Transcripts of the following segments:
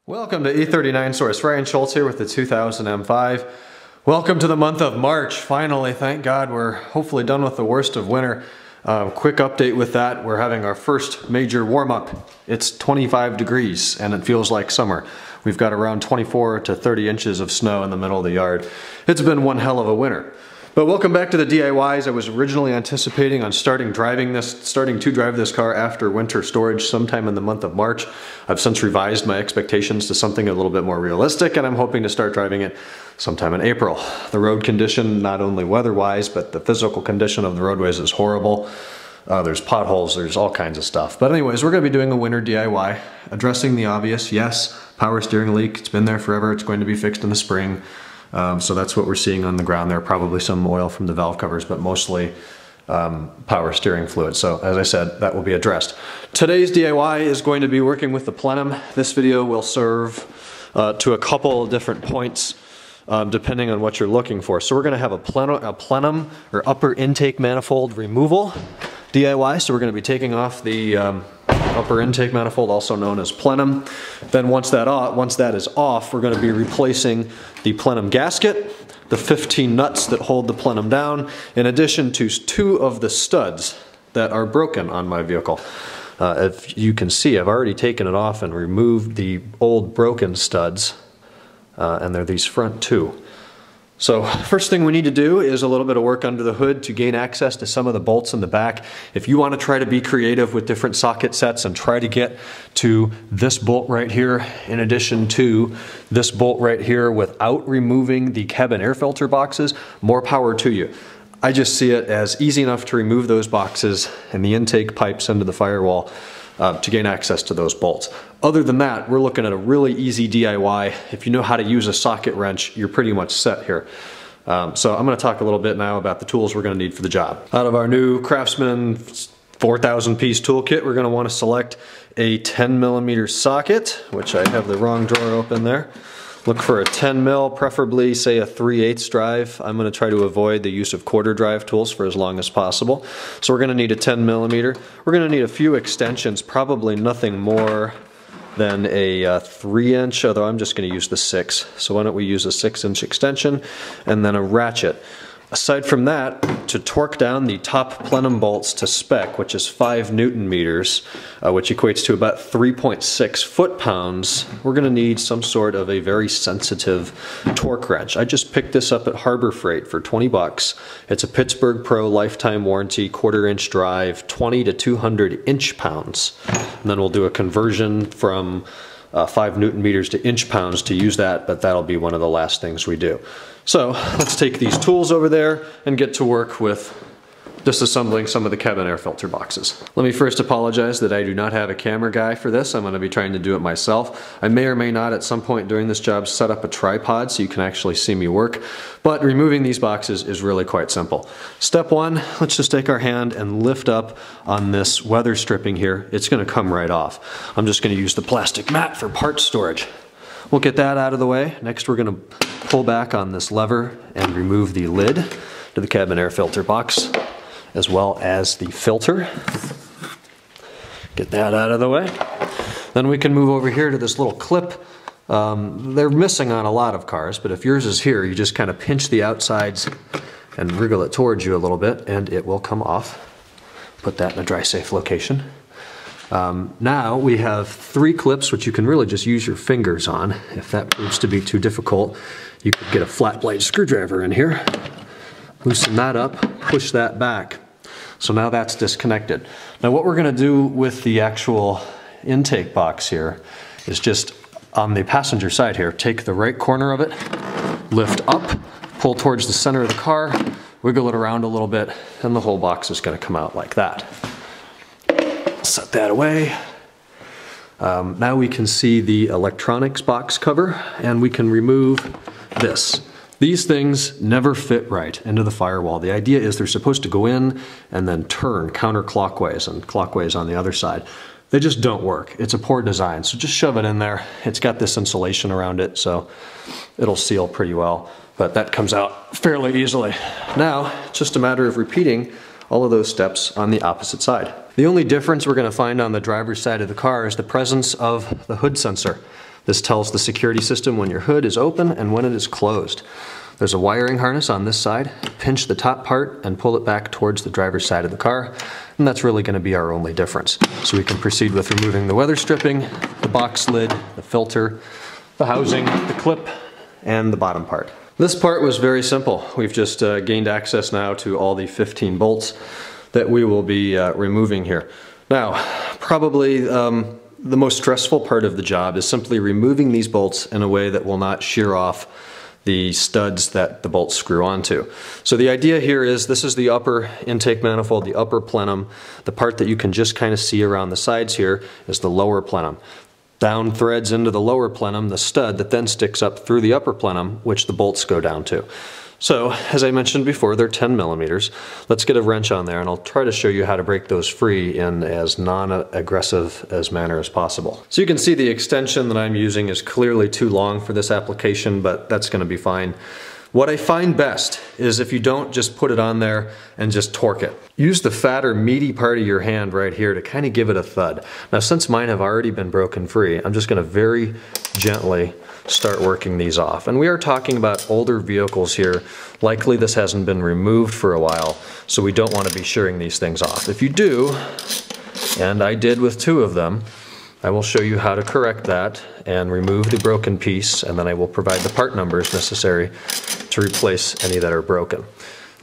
Welcome to E39 Source. Ryan Schultz here with the 2000 M5. Welcome to the month of March. Finally, thank God, we're hopefully done with the worst of winter. Quick update with that, we're having our first major warm-up. It's 25 degrees and it feels like summer. We've got around 24 to 30 inches of snow in the middle of the yard. It's been one hell of a winter. But welcome back to the DIYs. I was originally anticipating on starting to drive this car after winter storage sometime in the month of March. I've since revised my expectations to something a little bit more realistic, and I'm hoping to start driving it sometime in April. The road condition, not only weather-wise, but the physical condition of the roadways is horrible. There's potholes, there's all kinds of stuff. But anyways, we're gonna be doing a winter DIY, addressing the obvious. Yes, power steering leak, it's been there forever, it's going to be fixed in the spring. So that's what we're seeing on the ground there. Probably some oil from the valve covers, but mostly power steering fluid. So as I said, that will be addressed. Today's DIY is going to be working with the plenum. This video will serve to a couple of different points depending on what you're looking for. So we're going to have a plenum or upper intake manifold removal DIY. So we're going to be taking off the upper intake manifold, also known as plenum. Then once that is off, we're going to be replacing the plenum gasket, the 15 nuts that hold the plenum down, in addition to 2 of the studs that are broken on my vehicle. If you can see, I've already taken it off and removed the old broken studs, and they're these front 2. So first thing we need to do is a little bit of work under the hood to gain access to some of the bolts in the back. If you want to try to be creative with different socket sets and try to get to this bolt right here in addition to this bolt right here without removing the cabin air filter boxes, more power to you. I just see it as easy enough to remove those boxes and the intake pipes into the firewall to gain access to those bolts. Other than that, we're looking at a really easy DIY. If you know how to use a socket wrench, you're pretty much set here. So I'm going to talk a little bit now about the tools we're going to need for the job. Out of our new Craftsman 4,000 piece toolkit, we're going to want to select a 10mm socket, which I have the wrong drawer open there. Look for a 10 mil, preferably say a 3/8 drive. I'm going to try to avoid the use of quarter drive tools for as long as possible. So we're going to need a 10mm. We're going to need a few extensions, probably nothing more than a 3-inch, although I'm just going to use the 6. So why don't we use a 6-inch extension and then a ratchet. Aside from that, to torque down the top plenum bolts to spec, which is 5 Newton meters, which equates to about 3.6 foot-pounds, we're going to need some sort of a very sensitive torque wrench. I just picked this up at Harbor Freight for 20 bucks. It's a Pittsburgh Pro lifetime warranty, 1/4-inch drive, 20 to 200 inch-pounds. And then we'll do a conversion from 5 Newton meters to inch-pounds to use that, but that'll be one of the last things we do. So let's take these tools over there and get to work with disassembling some of the cabin air filter boxes. Let me first apologize that I do not have a camera guy for this. I'm going to be trying to do it myself. I may or may not at some point during this job set up a tripod so you can actually see me work, but removing these boxes is really quite simple. Step 1, let's just take our hand and lift up on this weather stripping here. It's going to come right off. I'm just going to use the plastic mat for part storage. We'll get that out of the way. Next we're going to pull back on this lever and remove the lid to the cabin air filter box, as well as the filter. Get that out of the way. Then we can move over here to this little clip. They're missing on a lot of cars, but if yours is here, you just kind of pinch the outsides and wriggle it towards you a little bit and it will come off. Put that in a dry safe location. Now we have 3 clips which you can really just use your fingers on. If that proves to be too difficult, you could get a flat blade screwdriver in here. Loosen that up, push that back. So now that's disconnected. Now what we're going to do with the actual intake box here is just on the passenger side here, take the right corner of it, lift up, pull towards the center of the car, wiggle it around a little bit, and the whole box is going to come out like that. Set that away. Now we can see the electronics box cover, and we can remove this. These things never fit right into the firewall. The idea is they're supposed to go in and then turn counterclockwise and clockwise on the other side. They just don't work. It's a poor design, so just shove it in there. It's got this insulation around it, so it'll seal pretty well, but that comes out fairly easily. Now, it's just a matter of repeating all of those steps on the opposite side. The only difference we're going to find on the driver's side of the car is the presence of the hood sensor. This tells the security system when your hood is open and when it is closed. There's a wiring harness on this side. Pinch the top part and pull it back towards the driver's side of the car, and that's really going to be our only difference. So we can proceed with removing the weather stripping, the box lid, the filter, the housing, the clip, and the bottom part. This part was very simple. We've just gained access now to all the 15 bolts that we will be removing here. Now, probably the most stressful part of the job is simply removing these bolts in a way that will not shear off the studs that the bolts screw onto. So the idea here is this is the upper intake manifold, the upper plenum. The part that you can just kind of see around the sides here is the lower plenum. Down threads into the lower plenum, the stud that then sticks up through the upper plenum, which the bolts go down to. So, as I mentioned before, they're 10 millimeters. Let's get a wrench on there and I'll try to show you how to break those free in as non-aggressive as manner as possible. So you can see the extension that I'm using is clearly too long for this application, but that's going to be fine. What I find best is if you don't just put it on there and just torque it. Use the fatter, meaty part of your hand right here to kind of give it a thud. Now, since mine have already been broken free, I'm just going to very gently start working these off. And we are talking about older vehicles here. Likely this hasn't been removed for a while, so we don't want to be shearing these things off. If you do, and I did with 2 of them, I will show you how to correct that and remove the broken piece, and then I will provide the part numbers necessary to replace any that are broken.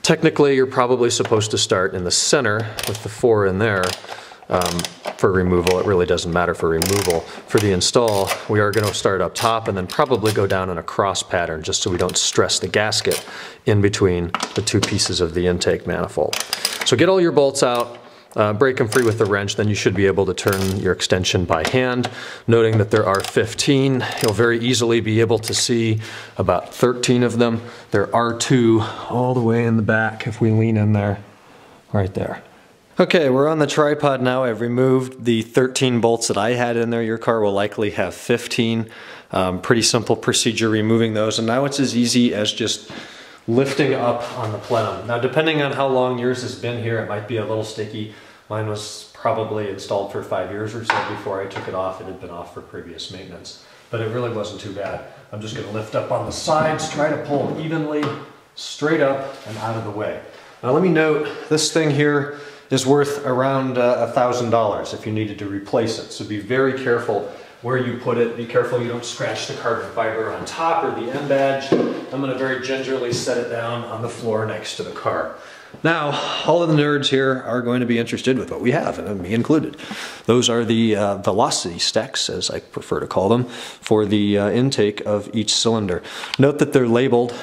Technically, you're probably supposed to start in the center with the 4 in there. For removal, it really doesn't matter for removal. For the install, we are going to start up top and then probably go down in a cross pattern just so we don't stress the gasket in between the 2 pieces of the intake manifold. So get all your bolts out, break them free with the wrench, then you should be able to turn your extension by hand. Noting that there are 15, you'll very easily be able to see about 13 of them. There are 2 all the way in the back if we lean in there, right there. Okay, we're on the tripod now. I've removed the 13 bolts that I had in there. Your car will likely have 15. Pretty simple procedure removing those, and now it's as easy as just lifting up on the plenum. Now, depending on how long yours has been here, it might be a little sticky. Mine was probably installed for 5 years or so before I took it off. It had been off for previous maintenance, but it really wasn't too bad. I'm just going to lift up on the sides, try to pull evenly, straight up and out of the way. Now let me note, this thing here is worth around $1,000 if you needed to replace it. So be very careful where you put it. Be careful you don't scratch the carbon fiber on top or the end badge. I'm going to very gingerly set it down on the floor next to the car. Now, all of the nerds here are going to be interested with what we have, and me included. Those are the velocity stacks, as I prefer to call them, for the intake of each cylinder. Note that they're labeled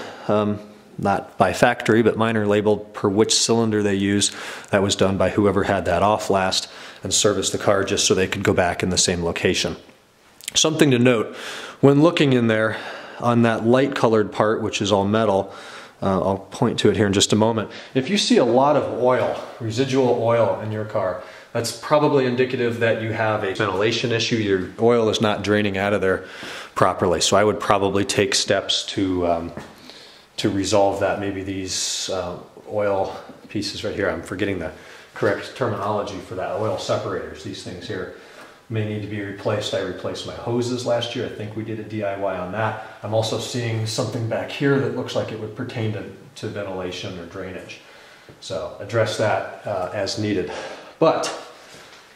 not by factory, but mine are labeled per which cylinder they use. That was done by whoever had that off last and serviced the car just so they could go back in the same location. Something to note, when looking in there on that light colored part, which is all metal, I'll point to it here in just a moment. If you see a lot of oil, residual oil in your car, that's probably indicative that you have a ventilation issue. Your oil is not draining out of there properly. So I would probably take steps to resolve that. Maybe these oil pieces right here, I'm forgetting the correct terminology for that, oil separators, these things here may need to be replaced. I replaced my hoses last year. I think we did a DIY on that. I'm also seeing something back here that looks like it would pertain to ventilation or drainage. So address that as needed. But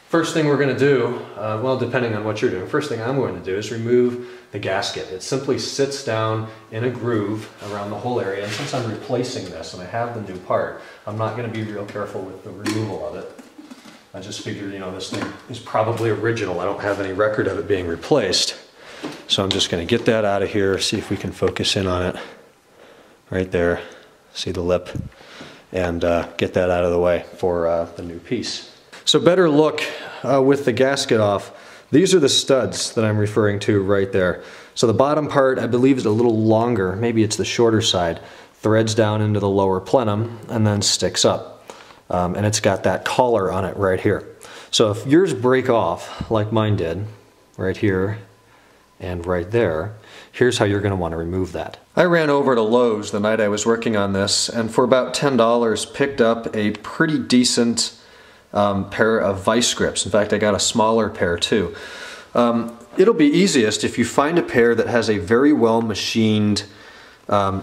first thing we're going to do, well, depending on what you're doing, first thing I'm going to do is remove the gasket. It simply sits down in a groove around the whole area, and since I'm replacing this and I have the new part, I'm not going to be real careful with the removal of it. I just figured, you know, this thing is probably original. I don't have any record of it being replaced. So I'm just going to get that out of here, see if we can focus in on it. Right there, see the lip, and get that out of the way for the new piece. So better look with the gasket off. These are the studs that I'm referring to right there. So the bottom part, I believe, is a little longer. Maybe it's the shorter side. Threads down into the lower plenum and then sticks up. And it's got that collar on it right here. So if yours break off, like mine did, right here and right there, here's how you're going to want to remove that. I ran over to Lowe's the night I was working on this, and for about $10 picked up a pretty decent pair of vice grips. In fact, I got a smaller pair too. It'll be easiest if you find a pair that has a very well machined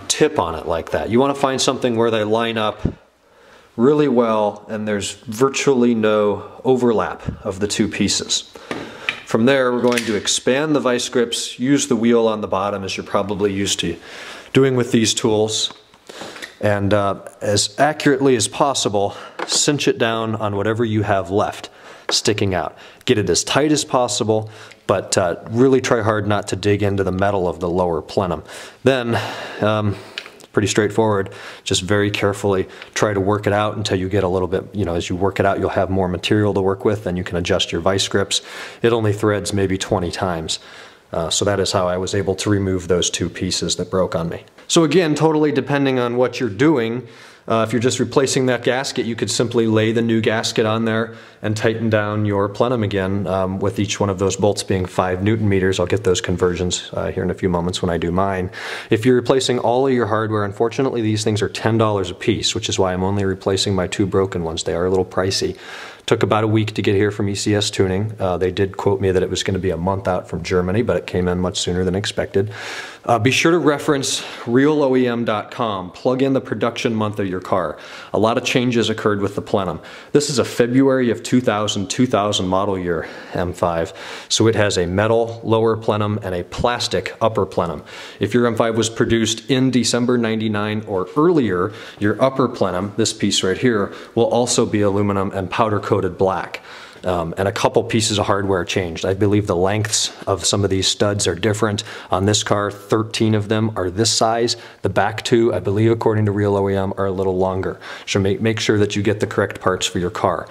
tip on it like that. You want to find something where they line up really well and there's virtually no overlap of the two pieces. From there, we're going to expand the vice grips, use the wheel on the bottom as you're probably used to doing with these tools, and as accurately as possible, cinch it down on whatever you have left sticking out. Get it as tight as possible, but really try hard not to dig into the metal of the lower plenum. Then, pretty straightforward, just very carefully try to work it out until you get a little bit, as you work it out, you'll have more material to work with, and you can adjust your vice grips. It only threads maybe 20 times. So that is how I was able to remove those two pieces that broke on me. So again, totally depending on what you're doing, if you're just replacing that gasket, you could simply lay the new gasket on there and tighten down your plenum again, with each one of those bolts being 5 Newton meters. I'll get those conversions here in a few moments when I do mine. If you're replacing all of your hardware, unfortunately these things are $10 a piece, which is why I'm only replacing my 2 broken ones. They are a little pricey. Took about a week to get here from ECS Tuning. They did quote me that it was going to be a month out from Germany, but it came in much sooner than expected. Be sure to reference realoem.com. Plug in the production month of your car. A lot of changes occurred with the plenum. This is a February of 2000 model year M5, so it has a metal lower plenum and a plastic upper plenum. If your M5 was produced in December '99 or earlier, your upper plenum, this piece right here, will also be aluminum and powder coated black. And a couple pieces of hardware changed. I believe the lengths of some of these studs are different. On this car, 13 of them are this size. The back 2, I believe according to Real OEM, are a little longer. So make sure that you get the correct parts for your car.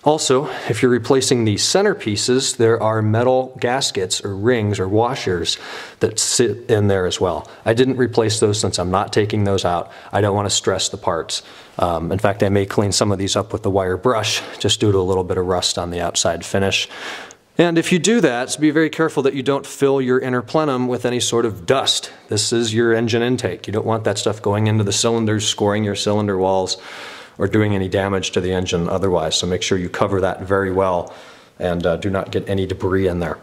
Also, if you're replacing the center pieces, there are metal gaskets or rings or washers that sit in there as well. I didn't replace those since I'm not taking those out. I don't want to stress the parts. In fact, I may clean some of these up with the wire brush just due to a little bit of rust on the outside finish. And if you do that, so be very careful that you don't fill your inner plenum with any sort of dust. This is your engine intake. You don't want that stuff going into the cylinders, scoring your cylinder walls, or doing any damage to the engine otherwise. So make sure you cover that very well and do not get any debris in there.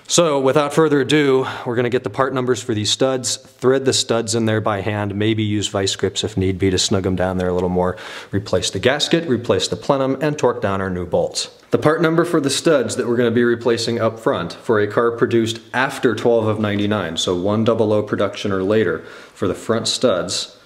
So without further ado, we're going to get the part numbers for these studs, thread the studs in there by hand, maybe use vice grips if need be to snug them down there a little more, replace the gasket, replace the plenum, and torque down our new bolts. The part number for the studs that we're going to be replacing up front for a car produced after 12 of 99, so 100 production or later for the front studs,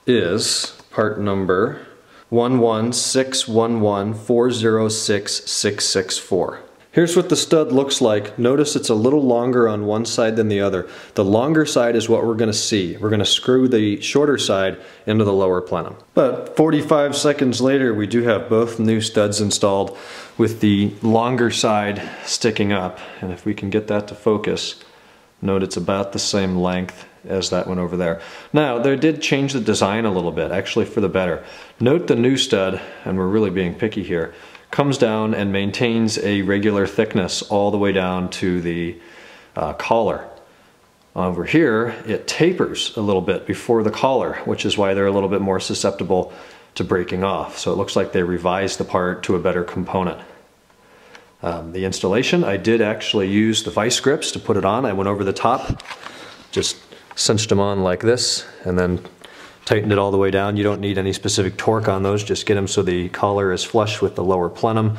is part number 11611406664. Here's what the stud looks like. Notice it's a little longer on one side than the other. The longer side is what we're going to see. We're going to screw the shorter side into the lower plenum. But 45 seconds later, we do have both new studs installed with the longer side sticking up. And if we can get that to focus, note it's about the same length as that one over there. Now, they did change the design a little bit, actually for the better. Note the new stud, and we're really being picky here, comes down and maintains a regular thickness all the way down to the collar. Over here, it tapers a little bit before the collar, which is why they're a little bit more susceptible to breaking off. So it looks like they revised the part to a better component. The installation, I did actually use the vice grips to put it on. I went over the top, just cinched them on like this, and then tightened it all the way down. You don't need any specific torque on those, just get them so the collar is flush with the lower plenum.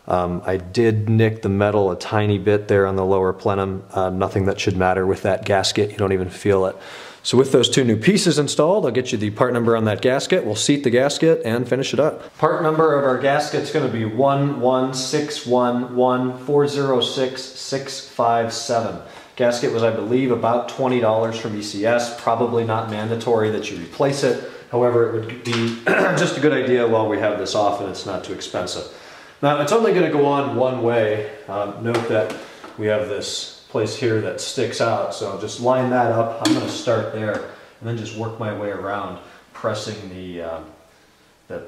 I did nick the metal a tiny bit there on the lower plenum, nothing that should matter with that gasket, you don't even feel it. So with those two new pieces installed, I'll get you the part number on that gasket, we'll seat the gasket and finish it up. Part number of our gasket is going to be 11611406657. Gasket was, I believe, about $20 from ECS, probably not mandatory that you replace it. However, it would be just a good idea while we have this off and it's not too expensive. Now, it's only going to go on one way. Note that we have this place here that sticks out, so just line that up. I'm going to start there and then just work my way around, pressing the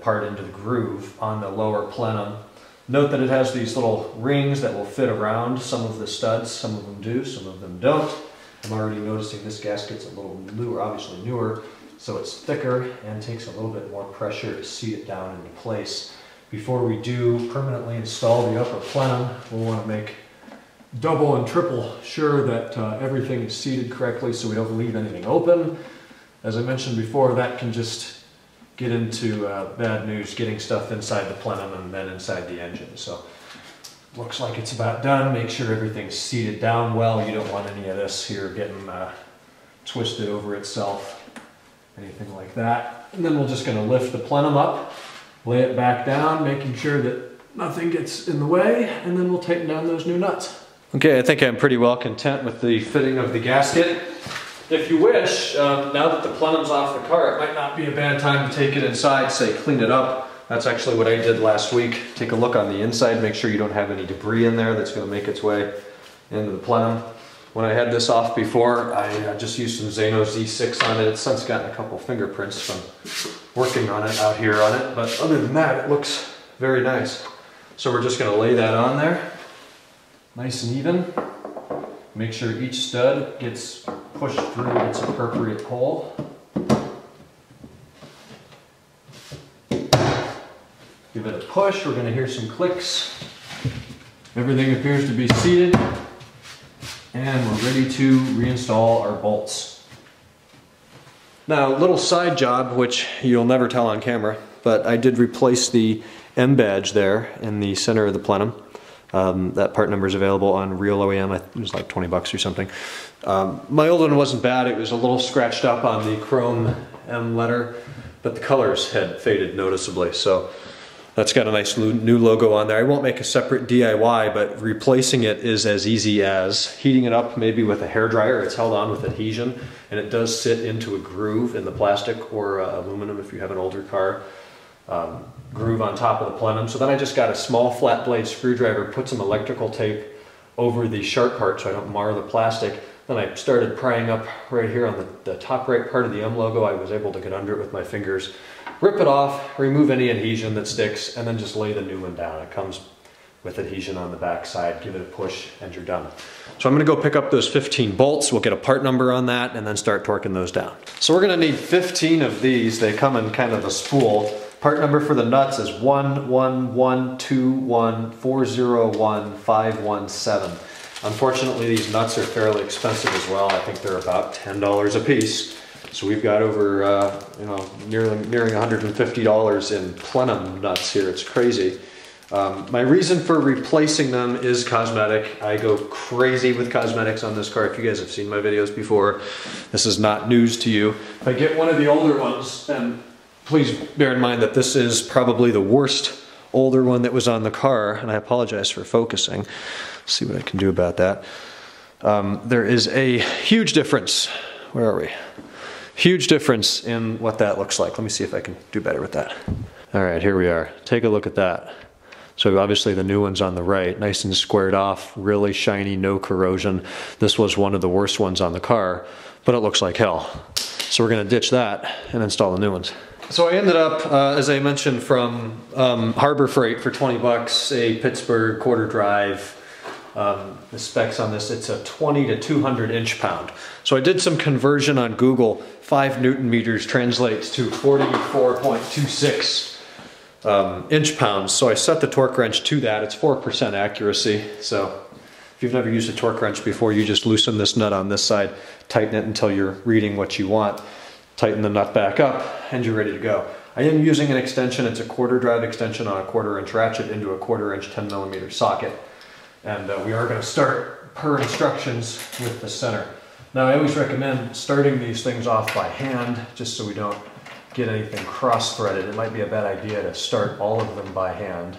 part into the groove on the lower plenum. Note that it has these little rings that will fit around some of the studs. Some of them do, some of them don't. I'm already noticing this gasket's a little newer, obviously newer, so it's thicker and takes a little bit more pressure to seat it down into place. Before we do permanently install the upper plenum, we'll want to make double and triple sure that everything is seated correctly so we don't leave anything open. As I mentioned before, that can just get into bad news, getting stuff inside the plenum and then inside the engine. So looks like it's about done. Make sure everything's seated down well. You don't want any of this here getting twisted over itself, anything like that. And then we're just going to lift the plenum up, lay it back down, making sure that nothing gets in the way, and then we'll tighten down those new nuts. Okay, I think I'm pretty well content with the fitting of the gasket. If you wish, now that the plenum's off the car, it might not be a bad time to take it inside, say clean it up. That's actually what I did last week. Take a look on the inside, make sure you don't have any debris in there that's going to make its way into the plenum. When I had this off before, I just used some Zano Z6 on it. It's since gotten a couple fingerprints from working on it out here on it, but other than that, it looks very nice. So we're just going to lay that on there, nice and even. Make sure each stud gets pushed through its appropriate hole. Give it a push, we're going to hear some clicks. Everything appears to be seated, and we're ready to reinstall our bolts. Now, a little side job, which you'll never tell on camera, but I did replace the M badge there in the center of the plenum. That part number is available on Real OEM. It was like 20 bucks or something. My old one wasn't bad. It was a little scratched up on the chrome M letter, but the colors had faded noticeably. So that's got a nice new logo on there. I won't make a separate DIY, but replacing it is as easy as heating it up maybe with a hairdryer. It's held on with adhesion, and it does sit into a groove in the plastic or aluminum if you have an older car. Groove on top of the plenum. So then I just got a small flat blade screwdriver, put some electrical tape over the sharp part so I don't mar the plastic. Then I started prying up right here on the top right part of the M logo. I was able to get under it with my fingers, rip it off, remove any adhesion that sticks, and then just lay the new one down. It comes with adhesion on the back side. Give it a push and you're done. So I'm going to go pick up those 15 bolts. We'll get a part number on that and then start torquing those down. So we're going to need 15 of these. They come in kind of a spool. Part number for the nuts is 111214015117. Unfortunately, these nuts are fairly expensive as well. I think they're about $10 a piece. So we've got over, nearing $150 in plenum nuts here. It's crazy. My reason for replacing them is cosmetic. I go crazy with cosmetics on this car. If you guys have seen my videos before, this is not news to you. If I get one of the older ones, and please bear in mind that this is probably the worst older one that was on the car, and I apologize for focusing. Let's see what I can do about that. There is a huge difference. Where are we? Huge difference in what that looks like. Let me see if I can do better with that. All right, here we are. Take a look at that. So obviously the new one's on the right, nice and squared off, really shiny, no corrosion. This was one of the worst ones on the car, but it looks like hell. So we're gonna ditch that and install the new ones. So I ended up, as I mentioned, from Harbor Freight for 20 bucks, a Pittsburgh quarter drive. The specs on this, it's a 20 to 200 inch-pound. So I did some conversion on Google. 5 Newton meters translates to 44.26 inch-pounds. So I set the torque wrench to that. It's 4% accuracy. So if you've never used a torque wrench before, you just loosen this nut on this side, tighten it until you're reading what you want, tighten the nut back up, and you're ready to go. I am using an extension. It's a quarter drive extension on a 1/4 inch ratchet into a 1/4 inch 10mm socket. And we are going to start per instructions with the center. Now I always recommend starting these things off by hand just so we don't get anything cross-threaded. It might be a bad idea to start all of them by hand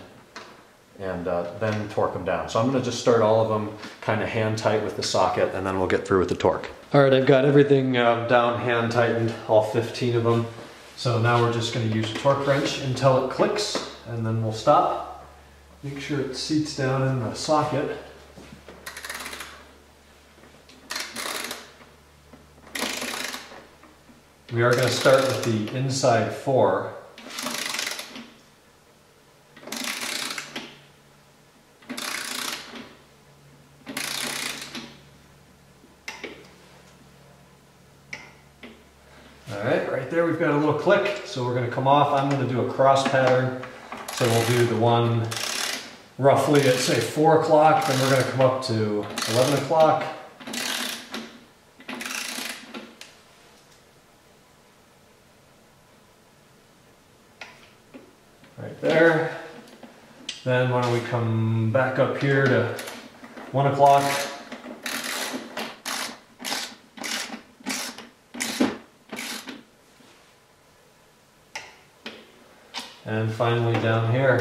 and then torque them down. So I'm going to just start all of them kind of hand tight with the socket, and then we'll get through with the torque. All right, I've got everything down hand tightened, all 15 of them. So now we're just going to use a torque wrench until it clicks, and then we'll stop. Make sure it seats down in the socket. We are going to start with the inside 4. Alright, right there we've got a little click, so we're going to come off. I'm going to do a cross pattern, so we'll do the one roughly at say 4 o'clock, then we're going to come up to 11 o'clock. Right there. Then why don't we come back up here to 1 o'clock. And finally down here.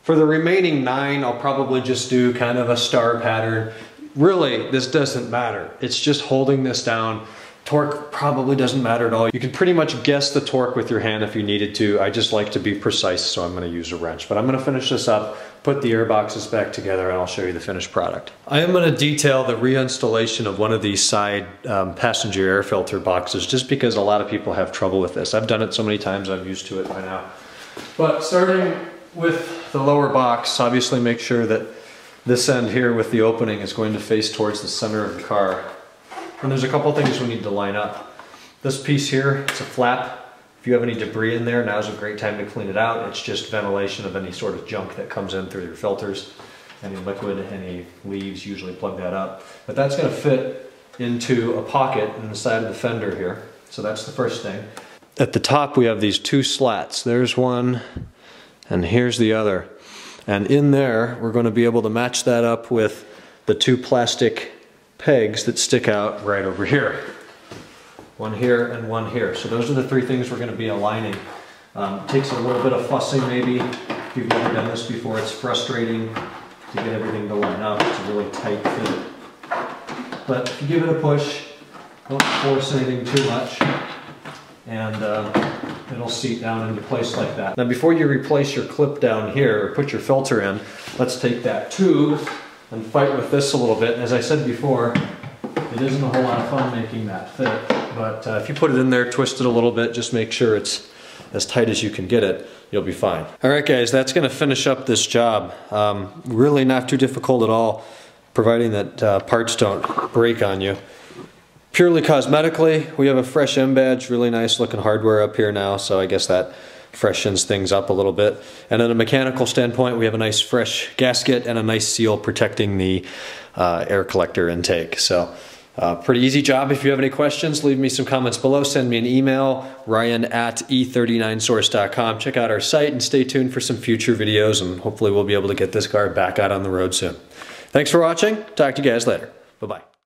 For the remaining 9, I'll probably just do kind of a star pattern. Really, this doesn't matter. It's just holding this down. Torque probably doesn't matter at all. You can pretty much guess the torque with your hand if you needed to. I just like to be precise, so I'm going to use a wrench. But I'm going to finish this up, put the air boxes back together, and I'll show you the finished product. I am going to detail the reinstallation of one of these side passenger air filter boxes, just because a lot of people have trouble with this. I've done it so many times, I'm used to it by now. But starting with the lower box, obviously make sure that this end here with the opening is going to face towards the center of the car. And there's a couple things we need to line up. This piece here, it's a flap. If you have any debris in there, now's a great time to clean it out. It's just ventilation of any sort of junk that comes in through your filters. Any liquid, any leaves, usually plug that up. But that's going to fit into a pocket in the side of the fender here. So that's the first thing. At the top we have these 2 slats. There's one and here's the other. And in there we're going to be able to match that up with the 2 plastic pegs that stick out right over here. One here and one here. So those are the 3 things we're going to be aligning. Takes a little bit of fussing maybe. If you've never done this before, it's frustrating to get everything to line up. It's a really tight fit. But if you give it a push, don't force anything too much, and it'll seat down into place like that. Now before you replace your clip down here, or put your filter in, let's take that tube and fight with this a little bit. And as I said before, it isn't a whole lot of fun making that fit, but if you put it in there, twist it a little bit, just make sure it's as tight as you can get it, you'll be fine. All right guys, that's gonna finish up this job. Really not too difficult at all, providing that parts don't break on you. Purely cosmetically, we have a fresh M badge, really nice looking hardware up here now, so I guess that freshens things up a little bit. And on a mechanical standpoint, we have a nice fresh gasket and a nice seal protecting the air collector intake. So pretty easy job. If you have any questions, leave me some comments below. Send me an email, ryan@e39source.com. Check out our site and stay tuned for some future videos, and hopefully we'll be able to get this car back out on the road soon. Thanks for watching. Talk to you guys later. Bye-bye.